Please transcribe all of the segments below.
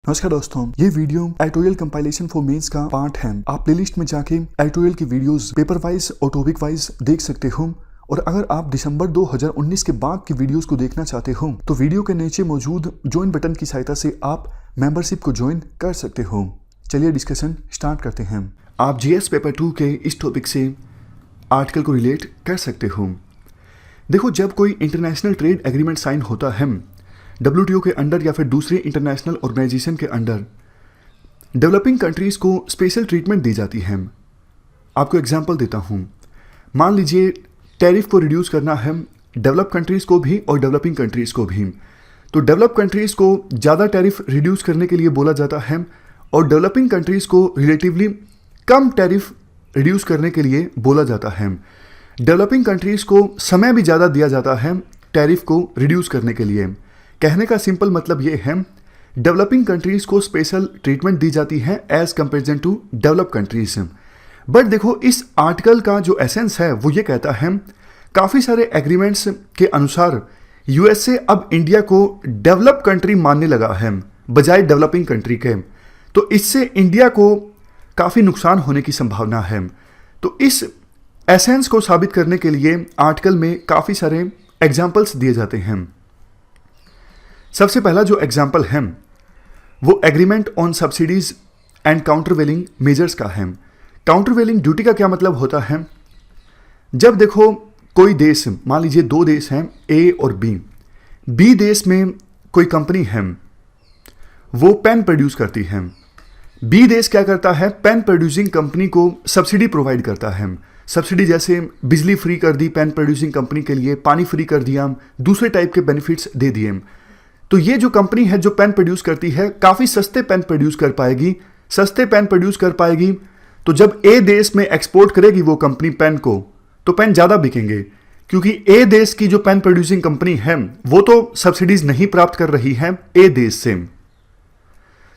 नमस्कार दोस्तों, ये video editorial compilation for mains का पार्ट है। आप प्लेलिस्ट में जाके एडिटोरियल की वीडियोस पेपर वाइज और टॉपिक वाइज देख सकते हो। और अगर आप दिसंबर 2019 के बाद की वीडियोस को देखना चाहते हो तो वीडियो के नीचे मौजूद ज्वाइन बटन की सहायता से आप मेंबरशिप को ज्वाइन कर सकते हो। चलिए डिस्कशन स्टार्ट करते हैं। आप जीएस पेपर 2 के इस टॉपिक से आर्टिकल को रिलेट कर सकते हो। देखो, जब कोई इंटरनेशनल ट्रेड एग्रीमेंट साइन होता है WTO के अंडर या फिर दूसरे इंटरनेशनल ऑर्गेनाइजेशन के अंडर, डेवलपिंग कंट्रीज को स्पेशल ट्रीटमेंट दी जाती है। आपको एग्जांपल देता हूँ। मान लीजिए टैरिफ को रिड्यूस करना है डेवलप कंट्रीज को भी और डेवलपिंग कंट्रीज को भी। तो डेवलप कंट्रीज को ज़्यादा टैरिफ रिड्यूस करने के लिए बोला जाता है और डेवलपिंग कंट्रीज को रिलेटिवली कम टैरिफ रिड्यूस करने के लिए बोला जाता है। डेवलपिंग कंट्रीज को समय भी ज़्यादा दिया जाता है टैरिफ को रिड्यूस करने के लिए। कहने का सिंपल मतलब ये है, डेवलपिंग कंट्रीज को स्पेशल ट्रीटमेंट दी जाती है as comparison to develop countries. But देखो, इस आर्टिकल का जो एसेंस है वो ये कहता है, काफ़ी सारे एग्रीमेंट्स के अनुसार यूएसए अब इंडिया को डेवलप कंट्री मानने लगा है बजाय डेवलपिंग कंट्री के। तो इससे इंडिया को काफ़ी नुकसान होने की संभावना है। तो इस एसेंस को साबित करने के लिए आर्टिकल में काफ़ी सारे एग्जाम्पल्स दिए जाते हैं। सबसे पहला जो एग्जाम्पल है वो agreement on subsidies and countervailing measures का है। काउंटरवेलिंग ड्यूटी का क्या मतलब होता है? जब देखो कोई देश, मान लीजिए दो देश हैं ए और बी देश में कोई कंपनी है, वो पेन प्रोड्यूस करती है। बी देश क्या करता है? पेन प्रोड्यूसिंग कंपनी को सब्सिडी प्रोवाइड करता है। सब्सिडी जैसे बिजली फ्री कर दी पेन प्रोड्यूसिंग कंपनी के लिए, पानी फ्री कर दिया, दूसरे टाइप के बेनिफिट्स दे दिए। तो ये जो कंपनी है जो पेन प्रोड्यूस करती है, काफ़ी सस्ते पेन प्रोड्यूस कर पाएगी। सस्ते पेन प्रोड्यूस कर पाएगी तो जब ए देश में एक्सपोर्ट करेगी वो कंपनी पेन को, तो पेन ज़्यादा बिकेंगे, क्योंकि ए देश की जो पेन प्रोड्यूसिंग कंपनी है वो तो सब्सिडीज नहीं प्राप्त कर रही है ए देश से।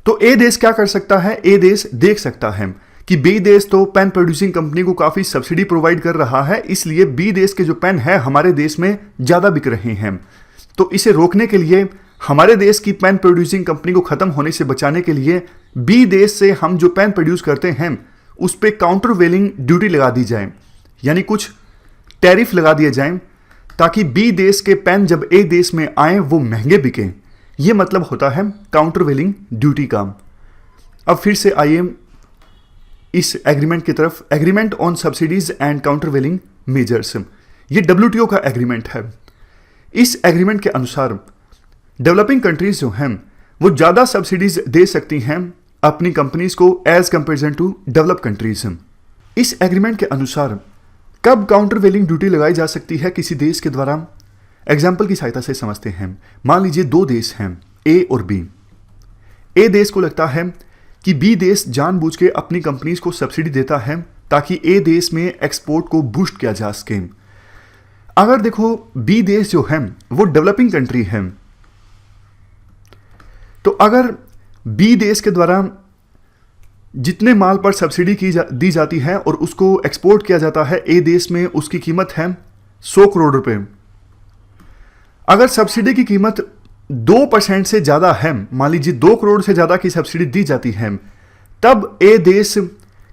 तो ए देश क्या कर सकता है? ए देश देख सकता है कि बी देश तो पेन प्रोड्यूसिंग कंपनी को काफ़ी सब्सिडी प्रोवाइड कर रहा है, इसलिए बी देश के जो पेन है हमारे देश में ज़्यादा बिक रहे हैं। तो इसे रोकने के लिए, हमारे देश की पेन प्रोड्यूसिंग कंपनी को खत्म होने से बचाने के लिए, बी देश से हम जो पेन प्रोड्यूस करते हैं उस पर काउंटरवेलिंग ड्यूटी लगा दी जाए, यानी कुछ टैरिफ लगा दिए जाएं, ताकि बी देश के पेन जब ए देश में आए वो महंगे बिकें। ये मतलब होता है काउंटरवेलिंग ड्यूटी का। अब फिर से आइए इस एग्रीमेंट की तरफ। Agreement on subsidies and countervailing measures, ये WTO का एग्रीमेंट है। इस एग्रीमेंट के अनुसार डेवलपिंग कंट्रीज जो हैं वो ज़्यादा सब्सिडीज दे सकती हैं अपनी कंपनीज को as comparison to develop countries. इस एग्रीमेंट के अनुसार कब काउंटरवेलिंग ड्यूटी लगाई जा सकती है किसी देश के द्वारा, एग्जाम्पल की सहायता से समझते हैं। मान लीजिए दो देश हैं ए और बी। ए देश को लगता है कि बी देश जानबूझ के अपनी कंपनीज को सब्सिडी देता है ताकि ए देश में एक्सपोर्ट को बूस्ट किया जा सके। अगर देखो बी देश जो है वो डेवलपिंग कंट्री है, तो अगर बी देश के द्वारा जितने माल पर सब्सिडी दी जाती है और उसको एक्सपोर्ट किया जाता है ए देश में, उसकी कीमत है 100 करोड़ रुपए। अगर सब्सिडी की कीमत 2% से ज़्यादा है, मान लीजिए 2 करोड़ से ज़्यादा की सब्सिडी दी जाती है, तब ए देश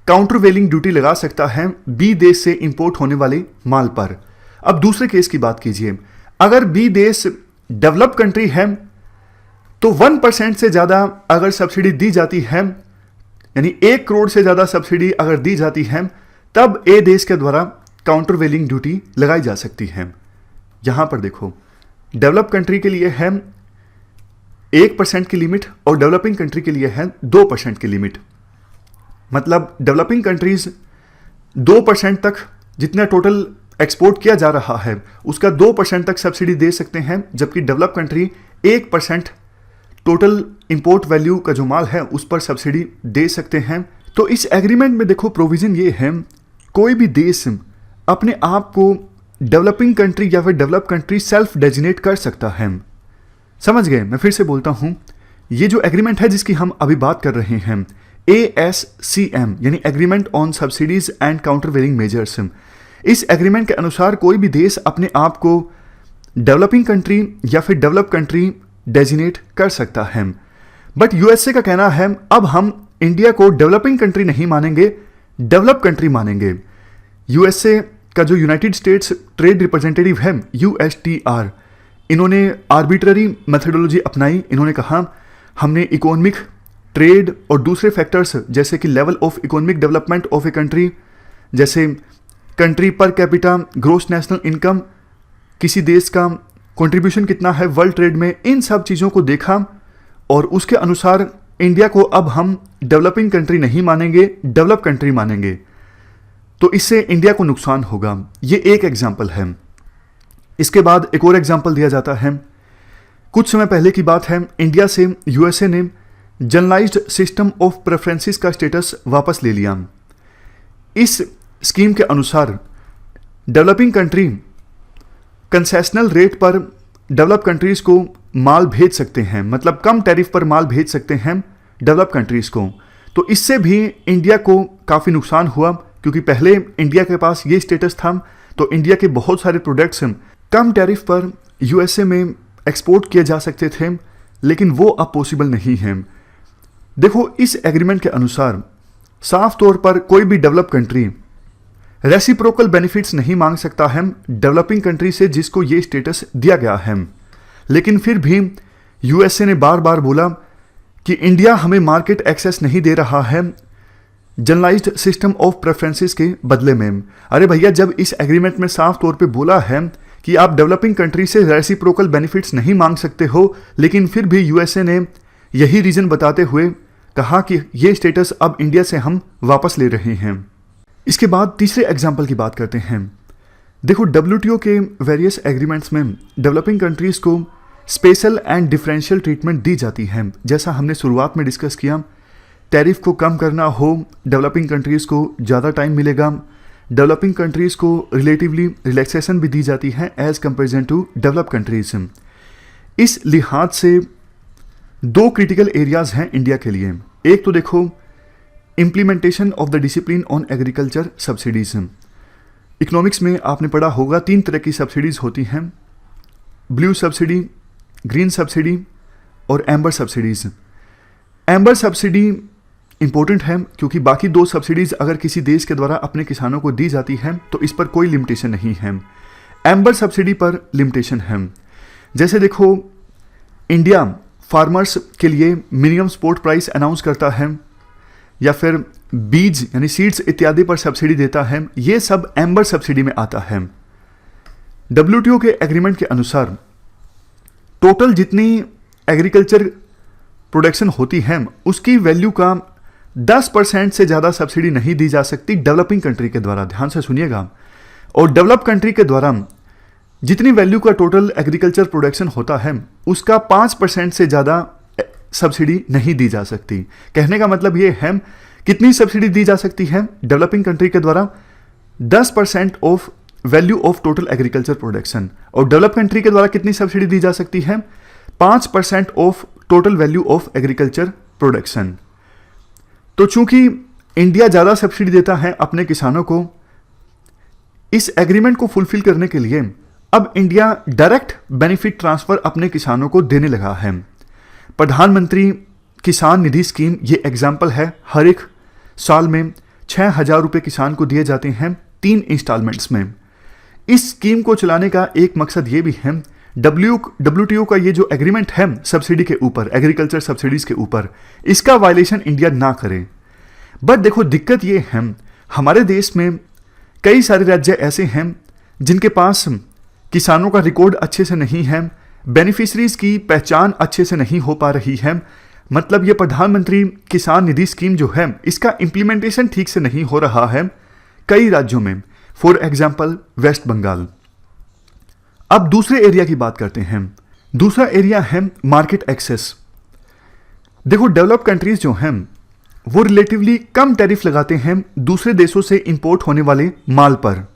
काउंटरवेलिंग ड्यूटी लगा सकता है बी देश से इंपोर्ट होने वाले माल पर। अब दूसरे केस की बात कीजिए। अगर बी देश डेवलप कंट्री है तो 1% से ज़्यादा अगर सब्सिडी दी जाती है, यानी 1 करोड़ से ज़्यादा सब्सिडी अगर दी जाती है, तब ए देश के द्वारा काउंटरवेलिंग ड्यूटी लगाई जा सकती है। यहां पर देखो, डेवलप कंट्री के लिए है 1% की लिमिट और डेवलपिंग कंट्री के लिए है 2% की लिमिट। मतलब डेवलपिंग कंट्रीज 2% तक जितना टोटल एक्सपोर्ट किया जा रहा है उसका 2% तक सब्सिडी दे सकते हैं, जबकि develop country 1% total import value का जो माल है उस पर सब्सिडी दे सकते हैं। तो इस एग्रीमेंट में देखो प्रोविजन ये है, कोई भी देश अपने आप को डेवलपिंग कंट्री या फिर डेवलप कंट्री सेल्फ डेजिग्नेट कर सकता है। समझ गए? मैं फिर से बोलता हूं, ये जो एग्रीमेंट है जिसकी हम अभी बात कर रहे हैं, ASCM यानी agreement on subsidies and countervailing measures, इस एग्रीमेंट के अनुसार कोई भी देश अपने आप को डेवलपिंग कंट्री या फिर डेवलप कंट्री डेजिग्नेट कर सकता है। बट यूएसए का कहना है अब हम इंडिया को डेवलपिंग कंट्री नहीं मानेंगे, डेवलप कंट्री मानेंगे। यूएसए का जो यूनाइटेड स्टेट्स ट्रेड रिप्रेजेंटेटिव है यूएसटीआर, इन्होंने आर्बिट्ररी मेथडोलॉजी अपनाई। इन्होंने कहा हमने इकोनॉमिक, ट्रेड और दूसरे फैक्टर्स जैसे कि level of economic development of a country, जैसे country per capita gross national income, किसी देश का कंट्रीब्यूशन कितना है वर्ल्ड ट्रेड में, इन सब चीज़ों को देखा और उसके अनुसार इंडिया को अब हम डेवलपिंग कंट्री नहीं मानेंगे, डेवलप कंट्री मानेंगे। तो इससे इंडिया को नुकसान होगा। ये एक एग्जाम्पल है। इसके बाद एक और एग्जाम्पल दिया जाता है। कुछ समय पहले की बात है, इंडिया से यूएसए ने जनरलाइज्ड सिस्टम ऑफ प्रेफरेंसेस का स्टेटस वापस ले लिया। इस स्कीम के अनुसार डेवलपिंग कंट्री कंसेशनल रेट पर डेवलप कंट्रीज को माल भेज सकते हैं, मतलब कम टैरिफ पर माल भेज सकते हैं डेवलप कंट्रीज को। तो इससे भी इंडिया को काफ़ी नुकसान हुआ, क्योंकि पहले इंडिया के पास ये स्टेटस था, तो इंडिया के बहुत सारे प्रोडक्ट्स कम टैरिफ पर यूएसए में एक्सपोर्ट किए जा सकते थे, लेकिन वो अब पॉसिबल नहीं है। देखो, इस एग्रीमेंट के अनुसार साफ तौर पर कोई भी डेवलप कंट्री रेसिप्रोकल बेनिफिट्स नहीं मांग सकता है डेवलपिंग कंट्री से जिसको ये स्टेटस दिया गया है। लेकिन फिर भी यूएसए ने बार बार बोला कि इंडिया हमें मार्केट एक्सेस नहीं दे रहा है जनरलाइज्ड सिस्टम ऑफ प्रेफरेंसेस के बदले में। अरे भैया, जब इस एग्रीमेंट में साफ तौर पे बोला है कि आप डेवलपिंग कंट्री से रेसिप्रोकल बेनिफिट्स नहीं मांग सकते हो, लेकिन फिर भी यूएसए ने यही रीजन बताते हुए कहा कि ये स्टेटस अब इंडिया से हम वापस ले रहे हैं। इसके बाद तीसरे एग्जाम्पल की बात करते हैं। देखो, डब्ल्यूटीओ के वेरियस एग्रीमेंट्स में डेवलपिंग कंट्रीज को स्पेशल एंड डिफरेंशियल ट्रीटमेंट दी जाती है। जैसा हमने शुरुआत में डिस्कस किया, टैरिफ को कम करना हो, डेवलपिंग कंट्रीज़ को ज़्यादा टाइम मिलेगा। डेवलपिंग कंट्रीज़ को रिलेटिवली रिलैक्सेशन भी दी जाती है as comparison to develop countries. इस लिहाज से दो क्रिटिकल एरियाज़ हैं इंडिया के लिए। एक तो देखो, implementation of the discipline on agriculture subsidies. Economics में आपने पढ़ा होगा 3 तरह की सब्सिडीज़ होती हैं, ब्लू सब्सिडी, ग्रीन सब्सिडी और amber subsidies. Amber subsidy important है क्योंकि बाकी 2 सब्सिडीज़ अगर किसी देश के द्वारा अपने किसानों को दी जाती है तो इस पर कोई लिमिटेशन नहीं है। एम्बर सब्सिडी पर लिमिटेशन है। जैसे देखो, इंडिया फार्मर्स के लिए मिनिमम सपोर्ट प्राइस अनाउंस करता है या फिर बीज यानी सीड्स इत्यादि पर सब्सिडी देता है, ये सब एम्बर सब्सिडी में आता है। डब्ल्यूटीओ के एग्रीमेंट के अनुसार टोटल जितनी एग्रीकल्चर प्रोडक्शन होती है उसकी वैल्यू का 10% से ज़्यादा सब्सिडी नहीं दी जा सकती डेवलपिंग कंट्री के द्वारा। ध्यान से सुनिएगा। और डेवलप कंट्री के द्वारा जितनी वैल्यू का टोटल एग्रीकल्चर प्रोडक्शन होता है उसका 5% से ज़्यादा सब्सिडी नहीं दी जा सकती। कहने का मतलब ये है, कितनी सब्सिडी दी जा सकती है डेवलपिंग कंट्री के द्वारा? 10% of value of total agriculture production. और डेवलप कंट्री के द्वारा कितनी सब्सिडी दी जा सकती है? 5% of total value of agriculture production. तो चूंकि इंडिया ज़्यादा सब्सिडी देता है अपने किसानों को, इस एग्रीमेंट को फुलफिल करने के लिए अब इंडिया डायरेक्ट बेनिफिट ट्रांसफर अपने किसानों को देने लगा है। प्रधानमंत्री किसान निधि स्कीम ये एग्जाम्पल है। हर एक साल में 6,000 रुपये किसान को दिए जाते हैं 3 इंस्टॉलमेंट्स में। इस स्कीम को चलाने का एक मकसद ये भी है, डब्ल्यूटीओ का ये जो एग्रीमेंट है सब्सिडी के ऊपर, एग्रीकल्चर सब्सिडीज के ऊपर, इसका वायलेशन इंडिया ना करे। बट देखो, दिक्कत ये है, हमारे देश में कई सारे राज्य ऐसे हैं जिनके पास किसानों का रिकॉर्ड अच्छे से नहीं है, बेनिफिशरीज की पहचान अच्छे से नहीं हो पा रही है। मतलब ये प्रधानमंत्री किसान निधि स्कीम जो है इसका इम्प्लीमेंटेशन ठीक से नहीं हो रहा है कई राज्यों में, फॉर एग्जाम्पल वेस्ट बंगाल। अब दूसरे एरिया की बात करते हैं। दूसरा एरिया है मार्केट एक्सेस। देखो, डेवलप कंट्रीज जो हैं वो रिलेटिवली कम टैरिफ लगाते हैं दूसरे देशों से इंपोर्ट होने वाले माल पर।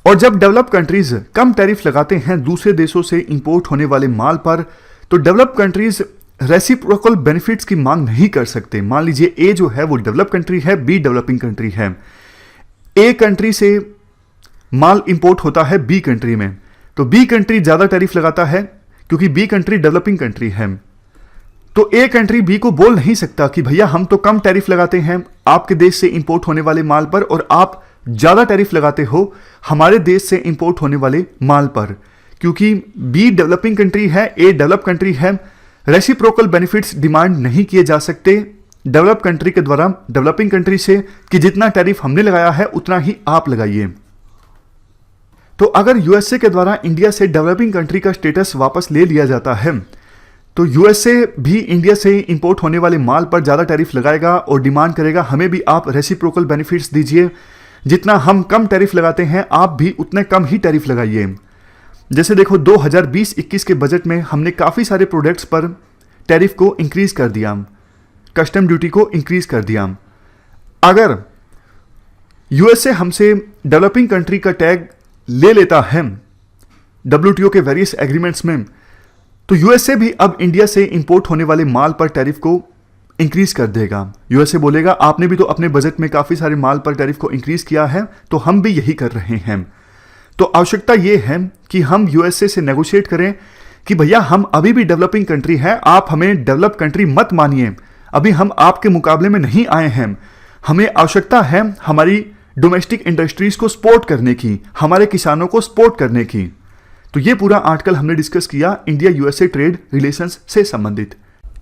और जब डेवलप कंट्रीज कम टैरिफ लगाते हैं दूसरे देशों से इंपोर्ट होने वाले माल पर, तो डेवलप कंट्रीज रेसिप्रोकल बेनिफिट्स की मांग नहीं कर सकते। मान लीजिए ए जो है वो डेवलप कंट्री है, बी डेवलपिंग कंट्री है। ए कंट्री से माल इंपोर्ट होता है बी कंट्री में, तो बी कंट्री ज़्यादा टैरिफ लगाता है क्योंकि बी कंट्री डेवलपिंग कंट्री है। तो ए कंट्री बी को बोल नहीं सकता कि भैया हम तो कम टैरिफ लगाते हैं आपके देश से इंपोर्ट होने वाले माल पर और आप ज़्यादा टैरिफ लगाते हो हमारे देश से इंपोर्ट होने वाले माल पर, क्योंकि बी डेवलपिंग कंट्री है, ए डेवलप कंट्री है। रेसिप्रोकल बेनिफिट्स डिमांड नहीं किए जा सकते डेवलप कंट्री के द्वारा डेवलपिंग कंट्री से कि जितना टैरिफ हमने लगाया है उतना ही आप लगाइए। तो अगर यूएसए के द्वारा इंडिया से डेवलपिंग कंट्री का स्टेटस वापस ले लिया जाता है तो यूएसए भी इंडिया से इंपोर्ट होने वाले माल पर ज़्यादा टैरिफ लगाएगा और डिमांड करेगा हमें भी आप रेसिप्रोकल बेनिफिट्स दीजिए, जितना हम कम टैरिफ लगाते हैं आप भी उतने कम ही टैरिफ लगाइए। जैसे देखो 2020-21 के बजट में हमने काफ़ी सारे प्रोडक्ट्स पर टैरिफ को इंक्रीज कर दिया, कस्टम ड्यूटी को इंक्रीज कर दिया। अगर यूएसए हमसे डेवलपिंग कंट्री का टैग ले लेता है डब्ल्यूटीओ के वेरियस एग्रीमेंट्स में, तो यूएसए भी अब इंडिया से इंपोर्ट होने वाले माल पर टैरिफ को इंक्रीज कर देगा। यूएसए बोलेगा आपने भी तो अपने बजट में काफ़ी सारे माल पर टैरिफ को इंक्रीज किया है तो हम भी यही कर रहे हैं। तो आवश्यकता यह है कि हम यूएसए से नेगोशिएट करें कि भैया हम अभी भी डेवलपिंग कंट्री हैं, आप हमें डेवलप कंट्री मत मानिए, अभी हम आपके मुकाबले में नहीं आए हैं। हमें आवश्यकता है हमारी डोमेस्टिक इंडस्ट्रीज को सपोर्ट करने की, हमारे किसानों को सपोर्ट करने की। तो ये पूरा आर्टिकल हमने डिस्कस किया इंडिया यूएसए ट्रेड रिलेशंस से संबंधित।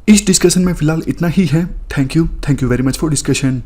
इस डिस्कशन में फिलहाल इतना ही है। Thank you very much for discussion.